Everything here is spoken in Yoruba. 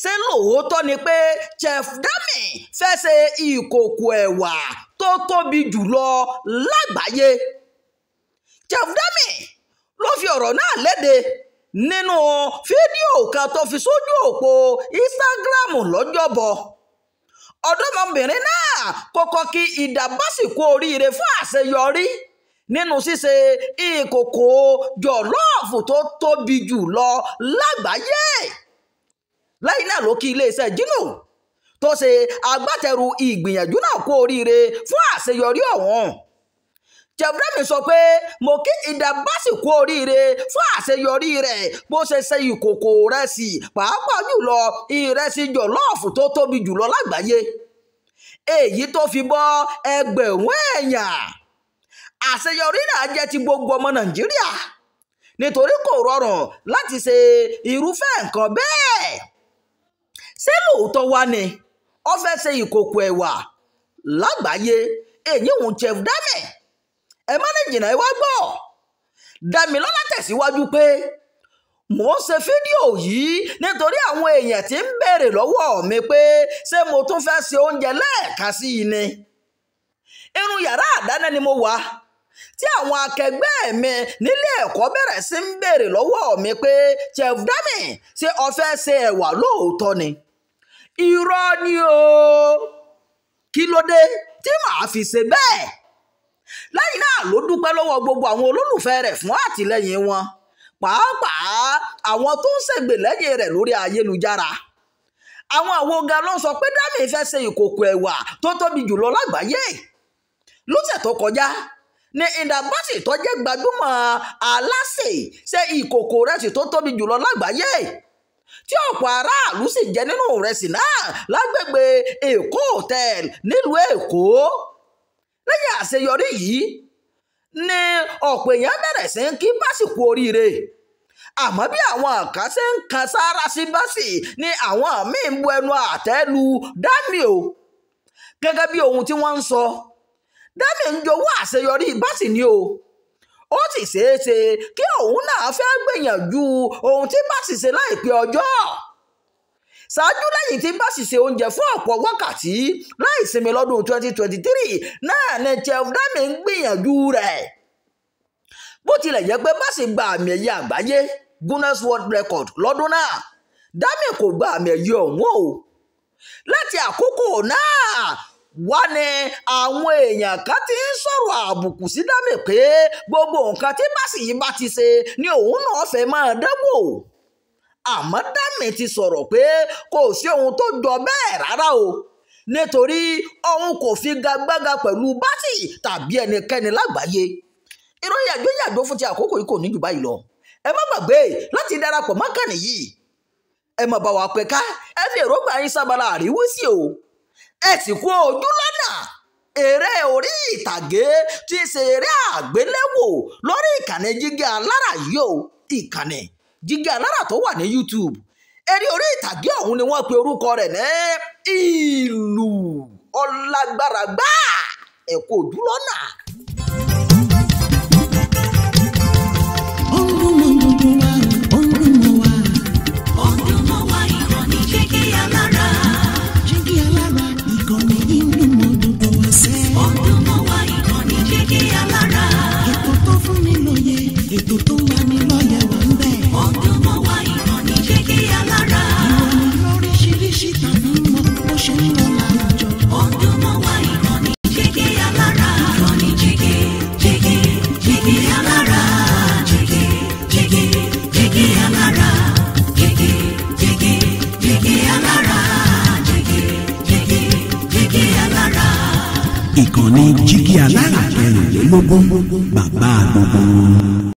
ṣé lóòótọ́ ni pé Chef Dami fẹ́ ṣe ìkòkò ẹ̀wà tó tóbi jùlọ lágbàáyé? Chef Dami ló fi ọ̀rọ̀ náà léde nínú fídíò kan tó fi sójú òpó Instagram lọ́jọ́bọ̀. Ọ̀dọ́mọbìnrin náà kọ́kọ́ kí Ida Basi kú oríire fún àṣeyọrí nínú ṣíṣe ìkòkò jọ̀lọ́ọ̀fù tó tóbi jùlọ lágbàáyé. Lẹ́yìn náà ló kí iléeṣẹ́ Gino tó ṣe agbátẹrù ìgbìyànjú náà kú oríire fún àṣeyọrí ọ̀hún. Chef Dami sọ pé mo kí Ida Basi kú oríire fún àṣeyọrí rẹ̀ bó ṣe ṣe ìkòkò ìrẹsì pàápàá jùlọ ìrẹsì jọ̀lọ́ọ̀fù tó tóbi jùlọ lágbàáyé, èyí tó fi bọ́ ẹgbẹ̀rún èèyàn. Àṣeyọrí náà jẹ́ ti gbogbo ọmọ Nàìjíríà nítorí kò rọrùn láti ṣe irúfẹ́ nǹkan bẹ́ẹ̀. Ṣé lóòótọ́ wá ni ó fẹ́ ṣe ìkòkò ẹ̀wà lágbàáyé? Èyí ń Chef Dami. Ẹ má ní jìnnà ẹ wá gbọ́. Damilola tẹ̀síwájú pé mò ń ṣe fídíò yìí nítorí àwọn èèyàn tí ń béèrè lọ́wọ́ mi pé ṣé mo tún fẹ́ ṣe oúnjẹ lẹ́ẹ̀kan sí i ni. Inú yàrá àdáná ni mo wà tí àwọn akẹgbẹ́ mi nílé ẹ̀kọ́ bẹ̀rẹ̀ sí ń béèrè lọ́wọ́ mi pé Chef Dami ṣé o fẹ́ ṣe ẹ̀wà lóòótọ́ ni? Irọ́ ni o. Kí ló dé tí màá fi ṣe bẹ́ẹ̀? Lẹ́yìn náà ló dúpẹ́ lọ́wọ́ gbogbo àwọn olólùfẹ́ rẹ̀ fún àtìlẹ́yìn wọn, pàápàá àwọn tó ń ṣègbè lẹ́yìn rẹ̀ lórí ayélujára. Àwọn àwòga ló ń sọ pé Dami fẹ́ ṣe ìkòkò ẹ̀wà tó tóbi jùlọ lágbàáyé. Lọ́sẹ̀ tó kọjá ní Ida Basi tó jẹ́ gbajúmọ̀ aláṣẹ ṣe ìkòkò ìrẹsì tó tóbi jùlọ lágbàáyé tí ọ̀pọ̀ aráàlú sì jẹ nínú ìrẹsì náà lágbègbè Èkó Hotel nílùú Èkó. Lẹ́yìn àṣeyọrí yìí ni ọ̀pọ̀ èèyàn bẹ̀rẹ̀ sí ń kí Basi kú oríire. Àmọ́ bí àwọn kan ṣe ń kan sára sí Basi ni àwọn míì ń bu ẹnu àtẹ́ lu Dami o. Gẹ́gẹ́ bí ohun tí wọ́n ń sọ, Dami ń jowú àṣeyọrí Basi ni o. Ó sì ṣeé ṣe kí òun náà fẹ́ gbìyànjú ohun tí Basi ṣe láìpẹ́ ọjọ́. Ṣáájú lẹ́yìn tí Basi ṣe oúnjẹ fún ọ̀pọ̀ wákàtí láì sinmi lọ́dún 2023 náà ni Chef Dami ń gbìyànjú rẹ̀. Bó tilẹ̀ jẹ́ pé Basi gba àmì ẹ̀yẹ àgbáyé Guinness World Record lọ́dún náà, Dami kò gba àmì ẹ̀yẹ ọ̀hún o. Láti àkókò náà wá ní àwọn èèyàn kan ti ń sọ̀rọ̀ àbùkù sí Dami pé gbogbo nǹkan tí Basi yìí bá ti ṣe ni òun náà fẹ́ máa dánwò. Àmọ́ Dami ti sọ̀rọ̀ pé kò sí ohun tó jọ bẹ́ẹ̀ rárá o, nítorí òun kò figagbága pẹ̀lú Basi tàbí ẹnikẹ́ni lágbàáyé. Ìròyìn àjọyàjọ fún ti àkókò yìí kò ní jù báyìí lọ. Ẹ má gbàgbé láti darapọ̀ mọ́ kànnì yìí. Ẹ má bá wa pẹ́ ká ẹ fi èròǹgbà yín sábàlá àríwísí o. Ẹ sì kú ojú lọ́nà eré orí ìtàgé tí í ṣe eré àgbéléwò lórí ìkànnì Jígí Alára yìí o. Ìkànnì Jígí Alára tó wà ní YouTube. Eré orí ìtàgé ọ̀hún ni wọ́n pe orúkọ rẹ̀ ní Ìlú Ọlágbára gbáà. Ẹ kú ojú lọ́nà. Ìkànnì Jígí Alára 24, bàbá gbogbo.